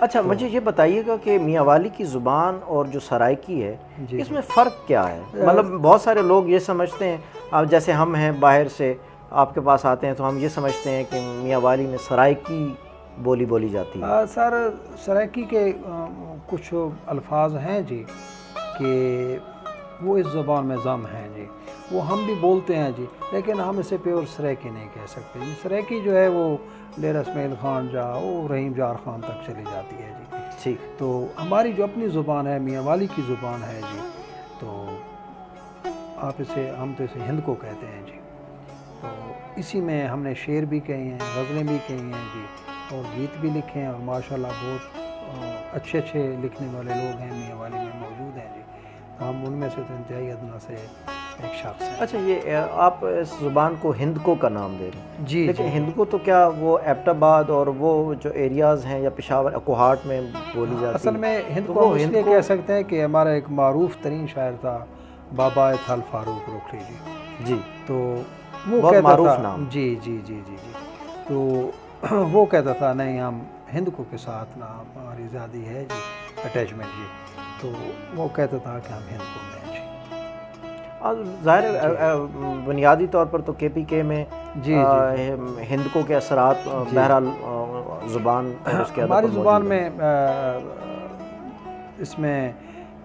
اچھا مجھے یہ بتائیے گا کہ میاں والی کی زبان اور جو سرائکی ہے جی اس میں فرق کیا ہے؟ مطلب بہت سارے لوگ یہ سمجھتے ہیں، اب جیسے ہم ہیں باہر سے آپ کے پاس آتے ہیں تو ہم یہ سمجھتے ہیں کہ میاں والی میں سرائکی بولی بولی جاتی ہے۔ سر سرائکی کے کچھ الفاظ ہیں جی کہ وہ اس زبان میں ضم ہیں جی، وہ ہم بھی بولتے ہیں جی، لیکن ہم اسے پیور سرائکی نہیں کہہ سکتے جی۔ سرائکی جو ہے وہ ڈیرہ اسماعیل خان جا وہ رحیم جار خان تک چلی جاتی ہے جی۔ ٹھیک۔ تو ہماری جو اپنی زبان ہے میاں والی کی زبان ہے جی، تو ہم تو اسے ہند کو کہتے ہیں جی۔ تو اسی میں ہم نے شعر بھی کہے ہیں، غزلیں بھی کہی ہیں جی، اور گیت بھی لکھے ہیں، اور ماشاءاللہ بہت اچھے لکھنے والے لوگ ہیں میاں والی میں موجود ہیں جی۔ تو ہم ان میں سے تو انتہائی ادنا سے ایک شخص ہیں۔ اچھا یہ آپ اس زبان کو ہندکو کا نام دے رہے ہیں جی لیکن جی ہندکو تو کیا وہ ایبٹ آباد اور وہ جو ایریاز ہیں یا پشاور کوہاٹ میں بولی جاتی ہے؟ اصل میں ہند تو کو وہ ہم اس ہند لیے کو کہہ سکتے ہیں کہ ہمارا ایک معروف ترین شاعر تھا بابا تھل فاروق روکھلی جی۔ جی تو وہ بہت کہتا معروف تھا نام۔ جی جی جی جی جی تو وہ کہتا تھا نہیں ہم ہند کو کے ساتھ نا ہماری زیادہ ہے جی اٹیچمنٹ جی، تو وہ کہتا تھا کہ ہم ہند کو میں جی۔ اور ظاہر بنیادی طور پر تو کے پی کے میں جی ہندکو کے اثرات بہرحال زبان اور اس کے ہماری زبان میں اس میں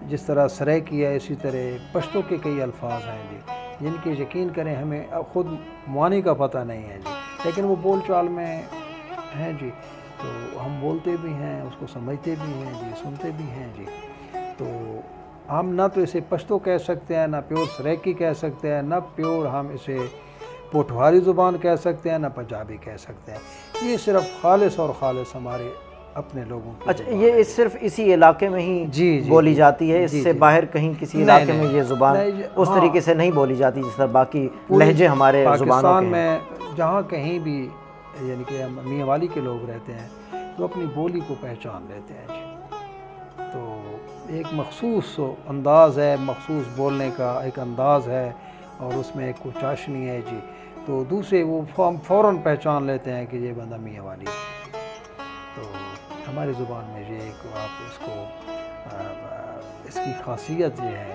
جس طرح سرائکی ہے اسی طرح پشتو کے کئی الفاظ ہیں جی، جن کے یقین کریں ہمیں خود معانی کا پتہ نہیں ہے جی، لیکن وہ بول چال میں ہیں جی، تو ہم بولتے بھی ہیں، اس کو سمجھتے بھی ہیں جی، سنتے بھی ہیں جی۔ تو ہم نہ تو اسے پشتو کہہ سکتے ہیں، نہ پیور سرائکی کہہ سکتے ہیں، نہ پیور ہم اسے پوٹھواری زبان کہہ سکتے ہیں، نہ پنجابی کہہ سکتے ہیں۔ یہ صرف خالص اور خالص ہمارے اپنے لوگوں کی اچھا یہ صرف اسی علاقے میں ہی جی بولی جاتی ہے، اس سے باہر کہیں کسی علاقے میں یہ زبان اس طریقے سے نہیں بولی جاتی جس طرح باقی لہجے ہمارے زبانوں پاکستان کے میں جہاں کہیں بھی یعنی کہ میاں والی کے لوگ رہتے ہیں تو اپنی بولی کو پہچان لیتے ہیں جی۔ تو ایک مخصوص انداز ہے، مخصوص بولنے کا ایک انداز ہے، اور اس میں ایک چاشنی ہے جی، تو دوسرے وہ فوراً پہچان لیتے ہیں کہ یہ بندہ میاں والی ہے۔ تو ہماری زبان میں یہ ایک آپ اس کی خاصیت یہ ہے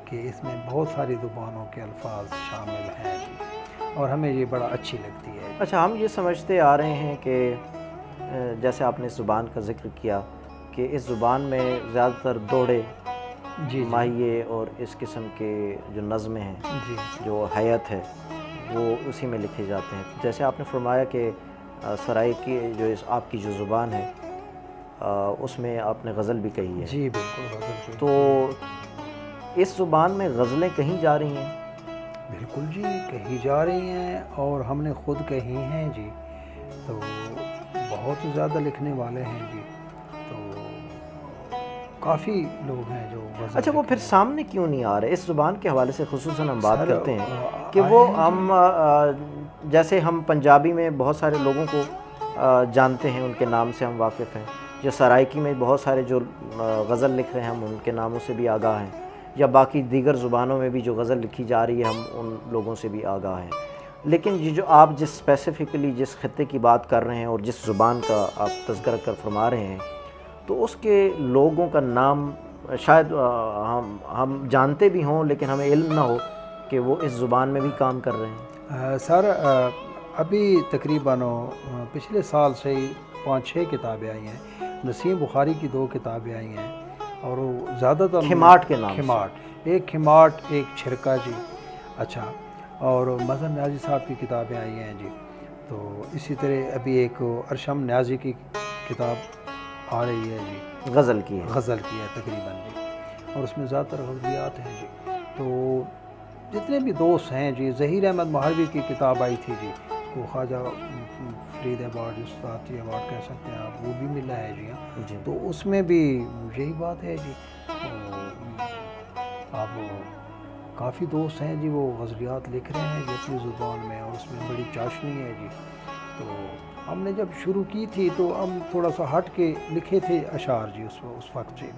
کہ اس میں بہت ساری زبانوں کے الفاظ شامل ہیں جی، اور ہمیں یہ بڑا اچھی لگتی ہے۔ اچھا ہم یہ سمجھتے آ رہے ہیں کہ جیسے آپ نے اس زبان کا ذکر کیا کہ اس زبان میں زیادہ تر دوڑے ماہیے اور اس قسم کے جو نظمیں ہیں جی جو حیات ہے وہ اسی میں لکھے جاتے ہیں، جیسے آپ نے فرمایا کہ سرائکی جو آپ کی جو زبان ہے اس میں آپ نے غزل بھی کہی ہے جی بالکل غزل تو اس زبان میں غزلیں کہیں جا رہی ہیں؟ بالکل جی کہی جا رہی ہیں، اور ہم نے خود کہی ہیں جی، تو بہت زیادہ لکھنے والے ہیں جی، تو کافی لوگ ہیں جو غزل اچھا وہ پھر سامنے کیوں نہیں آ رہے اس زبان کے حوالے سے؟ خصوصاً ہم بات کرتے ہیں کہ وہ ہم جیسے ہم پنجابی میں بہت سارے لوگوں کو جانتے ہیں، ان کے نام سے ہم واقف ہیں، جو سرائکی میں بہت سارے جو غزل لکھ رہے ہیں ہم ان کے ناموں سے بھی آگاہ ہیں، یا باقی دیگر زبانوں میں بھی جو غزل لکھی جا رہی ہے ہم ان لوگوں سے بھی آگاہ ہیں، لیکن یہ جو آپ جس اسپیسیفکلی جس خطے کی بات کر رہے ہیں اور جس زبان کا آپ تذکرہ کر فرما رہے ہیں تو اس کے لوگوں کا نام شاید ہم جانتے بھی ہوں لیکن ہمیں علم نہ ہو کہ وہ اس زبان میں بھی کام کر رہے ہیں۔ سر ابھی تقریباً پچھلے سال سے ہی 5-6 کتابیں آئی ہیں، نسیم بخاری کی 2 کتابیں آئی ہیں، اور وہ زیادہ تر کھماٹ کے نام ایک کھماٹ ایک چھرکا جی، اچھا، اور مظہر نیازی صاحب کی کتابیں آئی ہیں جی، تو اسی طرح ابھی ایک ارشم نیازی کی کتاب آ رہی ہے جی، غزل کی ہے تقریباً جی، اور اس میں زیادہ تر غزلیات ہیں جی۔ تو جتنے بھی دوست ہیں جی، ظہیر احمد مہروی کی کتاب آئی تھی جی، وہ خواجہ فرید ایوارڈ استادی ایوارڈ کہہ سکتے ہیں آپ، وہ بھی ملا ہے جی ہاں، تو اس میں بھی یہی بات ہے جی، اب کافی دوست ہیں جی وہ غزلیات لکھ رہے ہیں جی اپنی زبان میں، اور اس میں بڑی چاشنی ہے جی۔ تو ہم نے جب شروع کی تھی تو ہم تھوڑا سا ہٹ کے لکھے تھے اشعار جی اس وقت سے،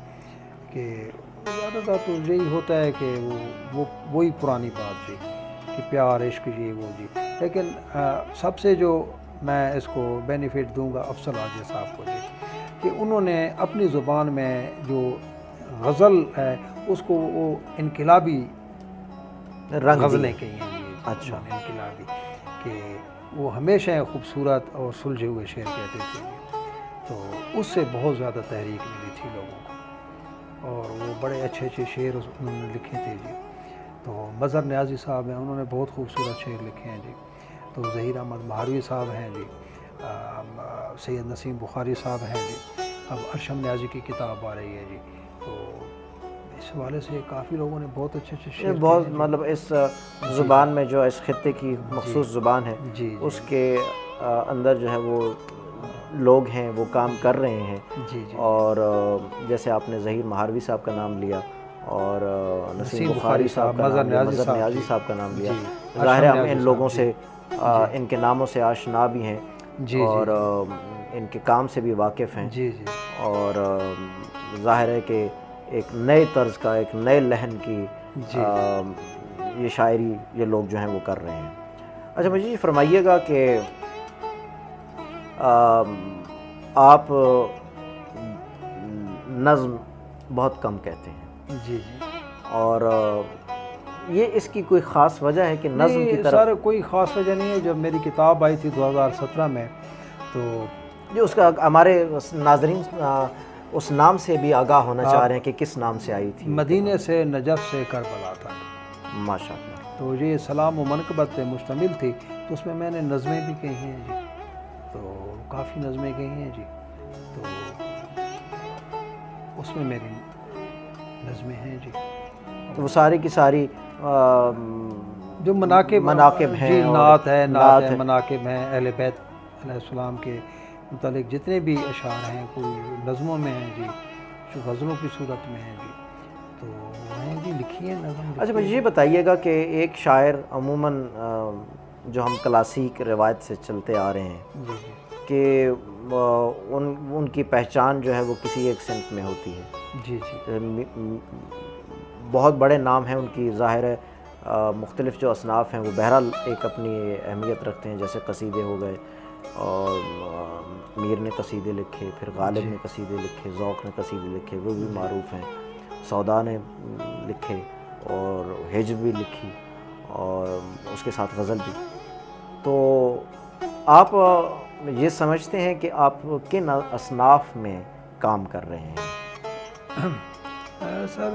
کہ زیادہ تر تو یہی ہوتا ہے کہ وہی پرانی بات جی کہ پیار عشق یہ وہ جی، لیکن سب سے جو میں اس کو بینیفٹ دوں گا افضل حاجی صاحب کو جی، کہ انہوں نے اپنی زبان میں جو غزل ہے اس کو وہ انقلابی رنگ غزلیں کہی ہیں جی، اچھا، انہوں نے انقلابی، کہ وہ ہمیشہ خوبصورت اور سلجھے ہوئے شعر کہتے تھے جی، تو اس سے بہت زیادہ تحریک ملی تھی لوگوں کو، اور وہ بڑے اچھے اچھے شعر انہوں نے لکھے تھے جی۔ تو مظہر نیازی صاحب ہیں، انہوں نے بہت خوبصورت شعر لکھے ہیں جی۔ تو ظہیر احمد مہاروی صاحب ہیں جی، سید نسیم بخاری صاحب ہیں جی، اب ارشم نیازی کی کتاب آ رہی ہے جی، تو اس حوالے سے کافی لوگوں نے بہت اچھے اچھے یہ شعر بہت کہے ہیں مطلب اس زبان میں جو اس خطے کی مخصوص زبان ہے جی اس کے اندر جو ہے وہ لوگ ہیں وہ کام کر رہے ہیں، جی جی، اور جیسے آپ نے ظہیر مہاروی صاحب کا نام لیا اور نسیم بخاری صاحب کا نام لیا، مظہر نیازی صاحب کا نام لیا، ظاہر ہے ہم ان لوگوں سے ان کے ناموں سے آشنا بھی ہیں جی اور ان کے کام سے بھی واقف ہیں، جی جی اور ظاہر ہے کہ ایک نئے طرز کا، ایک نئے لحن کی جی یہ شاعری یہ لوگ جو ہیں وہ کر رہے ہیں۔ اچھا مجھے یہ فرمائیے گا کہ آپ نظم بہت کم کہتے ہیں، جی جی، اور یہ اس کی کوئی خاص وجہ ہے کہ نظم کی طرف سر کوئی خاص وجہ نہیں ہے۔ جب میری کتاب آئی تھی 2017 میں، تو جو اس کا ہمارے ناظرین اس نام سے بھی آگاہ ہونا چاہ رہے ہیں کہ کس نام سے آئی تھی؟ مدینے سے نجف سے کربلا تک، ماشاء اللہ۔ تو یہ سلام و منقبت پہ مشتمل تھی، تو اس میں میں نے نظمیں بھی کہی ہیں جی، تو کافی نظمیں کہی ہیں جی، تو اس میں میری نظمیں ہیں جی، تو وہ ساری کی ساری جو مناقب ہیں، جی، اور نعت ہے نعت ہے، مناقب ہیں اہل بیت علیہ السلام کے متعلق جتنے بھی اشعار ہیں، کوئی نظموں میں ہیں جی، جو غزلوں کی صورت میں ہیں جی، تو وہ ہیں جی، لکھی ہیں نظم۔ اچھا مجھے یہ بتائیے گا کہ ایک شاعر عموماً جو ہم کلاسیک روایت سے چلتے آ رہے ہیں جی جی کہ ان کی پہچان جو ہے وہ کسی ایک صنف میں ہوتی ہے، جی جی بہت بڑے نام ہیں ان کی، ظاہر ہے مختلف جو اصناف ہیں وہ بہرحال ایک اپنی اہمیت رکھتے ہیں، جیسے قصیدے ہو گئے، اور میر نے قصیدے لکھے، پھر غالب نے قصیدے لکھے، ذوق نے قصیدے لکھے، وہ بھی معروف ہیں، سودا نے لکھے اور ہجر بھی لکھی اور اس کے ساتھ غزل بھی۔ تو آپ یہ سمجھتے ہیں کہ آپ کن اصناف میں کام کر رہے ہیں؟ سر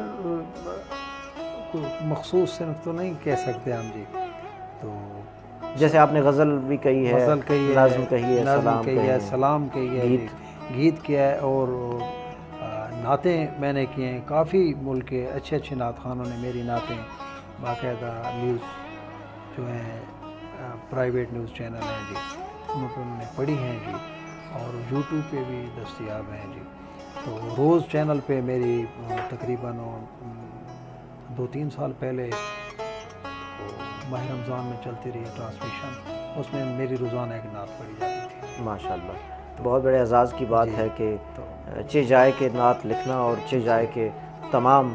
کوئی مخصوص صنف تو نہیں کہہ سکتے ہم جی، تو جیسے آپ نے غزل بھی کہی ہے، غزل کہی ہے، نظم کہی ہے، نظم سلام کہی ہے، سلام کہی ہے جی، گیت کیا ہے، اور نعتیں میں نے کی ہیں، کافی ملک کے اچھے اچھے نعت خانوں نے میری نعتیں باقاعدہ نیوز جو ہیں پرائیویٹ نیوز چینل ہیں جی، ان پہ انہوں نے پڑھی ہیں جی، اور یوٹیوب پہ بھی دستیاب ہیں جی، تو روز چینل پہ میری تقریباً 2-3 سال پہلے ماہ رمضان میں چلتی رہی ٹرانسمیشن، اس میں میری روزانہ ایک نعت پڑھی جاتی تھی۔ ماشاء اللہ، بہت بڑے اعزاز کی بات ہے کہ چہ جائے کہ نعت لکھنا اور چہ جائے کہ تمام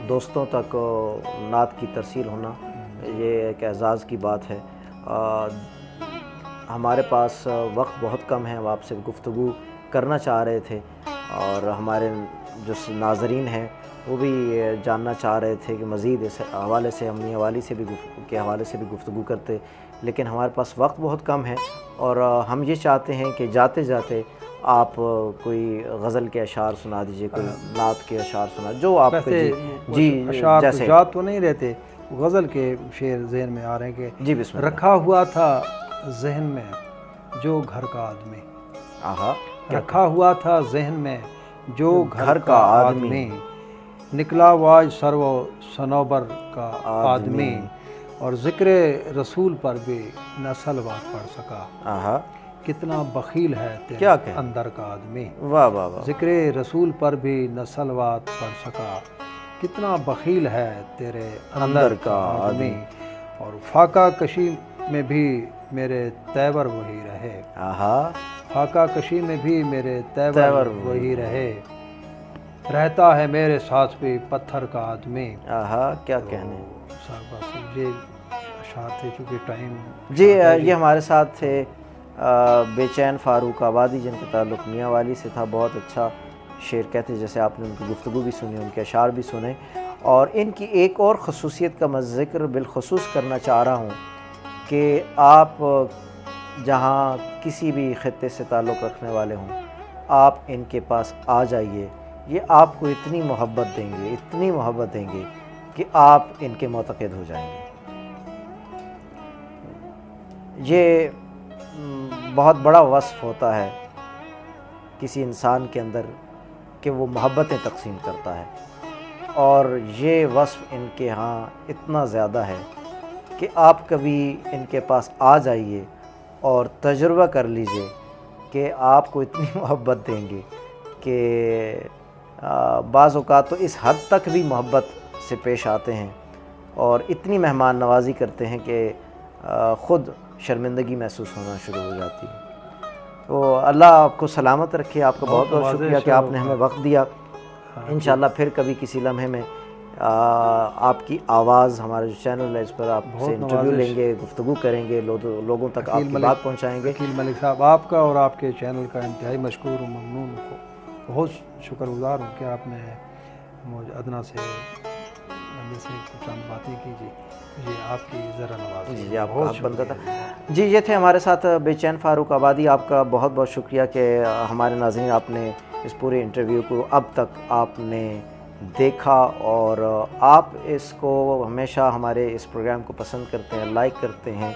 دوستوں تک نعت کی ترسیل ہونا، یہ ایک اعزاز کی بات ہے۔ ہمارے پاس وقت بہت کم ہے، ہم آپ سے گفتگو کرنا چاہ رہے تھے، اور ہمارے جو ناظرین ہیں وہ بھی جاننا چاہ رہے تھے کہ مزید اس حوالے سے امی حوالی سے بھی کے حوالے سے بھی گفتگو کرتے، لیکن ہمارے پاس وقت بہت کم ہے، اور ہم یہ چاہتے ہیں کہ جاتے جاتے آپ کوئی غزل کے اشعار سنا دیجئے، کوئی نعت کے اشعار سنا، جو آپ کے جی اشعار جیسے یاد تو نہیں رہتے، غزل کے شعر ذہن میں آ رہے ہیں کہ جی بسم اللہ۔ رکھا ہوا تھا ذہن میں جو گھر کا آدمی، آہا، رکھا ہوا تھا ذہن میں جو گھر کا آدمی، نکلا واج سرو صنوبر کا آدمی، اور ذکر رسول پر بھی نہ سلوات پڑھ سکا، آہا، کتنا بخیل ہے تیرے اندر کا آدمی، واہ واہ واہ، ذکر رسول پر بھی نہ سلوات پڑھ سکا، کتنا بخیل ہے تیرے اندر کا آدمی، اور فاقہ کشی میں بھی میرے تیور وہی رہے، آہا، فاقہ کشی میں بھی میرے تیور وہی رہے، رہتا ہے میرے ساتھ بھی پتھر کا آدمی۔ آہا، کیا کہنے۔ بس یہ اشعار تھے، چونکہ ٹائم جی یہ ہمارے ساتھ تھے بے چین فاروق آبادی جن کا تعلق میاں والی سے تھا، بہت اچھا شعر کہتے ہیں، جیسے آپ نے ان کی گفتگو بھی سنی، ان کے اشعار بھی سنے. اور ان کی ایک اور خصوصیت کا میں ذکر بالخصوص کرنا چاہ رہا ہوں کہ آپ جہاں کسی بھی خطے سے تعلق رکھنے والے ہوں، آپ ان کے پاس آ جائیے. یہ آپ کو اتنی محبت دیں گے، اتنی محبت دیں گے کہ آپ ان کے معتقد ہو جائیں گے. یہ بہت بڑا وصف ہوتا ہے کسی انسان کے اندر کہ وہ محبتیں تقسیم کرتا ہے، اور یہ وصف ان کے ہاں اتنا زیادہ ہے کہ آپ کبھی ان کے پاس آ جائیے اور تجربہ کر لیجئے کہ آپ کو اتنی محبت دیں گے کہ بعض اوقات تو اس حد تک بھی محبت سے پیش آتے ہیں اور اتنی مہمان نوازی کرتے ہیں کہ خود شرمندگی محسوس ہونا شروع ہو جاتی ہے. تو اللہ آپ کو سلامت رکھے. آپ کا بہت بہت شکریہ کہ آپ نے ہمیں وقت دیا. انشاءاللہ پھر کبھی کسی لمحے میں آپ کی آواز ہمارا جو چینل ہے اس پر آپ سے انٹرویو لیں گے، گفتگو کریں گے، لوگوں تک آپ کی بات پہنچائیں گے. وکیل ملک صاحب، آپ کا اور آپ کے چینل کا انتہائی مشکور ہوں، ممنون ہوں، بہت شکر گزار ہوں کہ آپ نے مجھے ادنا سے بندے سے چند باتیں کی. جی آپ کی ذرا نوازی. جی آپ کا حق بنتا تھا. جی یہ تھے ہمارے ساتھ بے چین فاروق آبادی. آپ کا بہت بہت شکریہ کہ ہمارے ناظرین آپ نے اس پورے انٹرویو کو اب تک آپ نے دیکھا، اور آپ اس کو ہمیشہ ہمارے اس پروگرام کو پسند کرتے ہیں، لائک کرتے ہیں،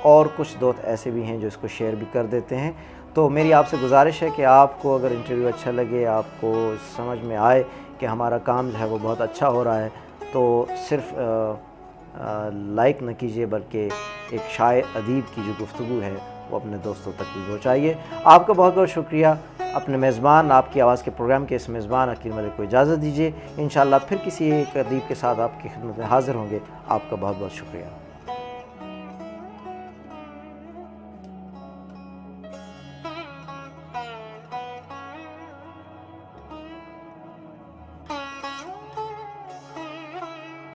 اور کچھ دوست ایسے بھی ہیں جو اس کو شیئر بھی کر دیتے ہیں. تو میری آپ سے گزارش ہے کہ آپ کو اگر انٹرویو اچھا لگے، آپ کو سمجھ میں آئے کہ ہمارا کام جو ہے وہ بہت اچھا ہو رہا ہے، تو صرف لائک نہ کیجیے بلکہ ایک شاعر ادیب کی جو گفتگو ہے وہ اپنے دوستوں تک بھی پہنچائیے. آپ کا بہت بہت شکریہ. اپنے میزبان، آپ کی آواز کے پروگرام کے اس میزبان عقیل ملک کو اجازت دیجیے. انشاءاللہ پھر کسی ایک ادیب کے ساتھ آپ کی خدمت میں حاضر ہوں گے. آپ کا بہت بہت شکریہ.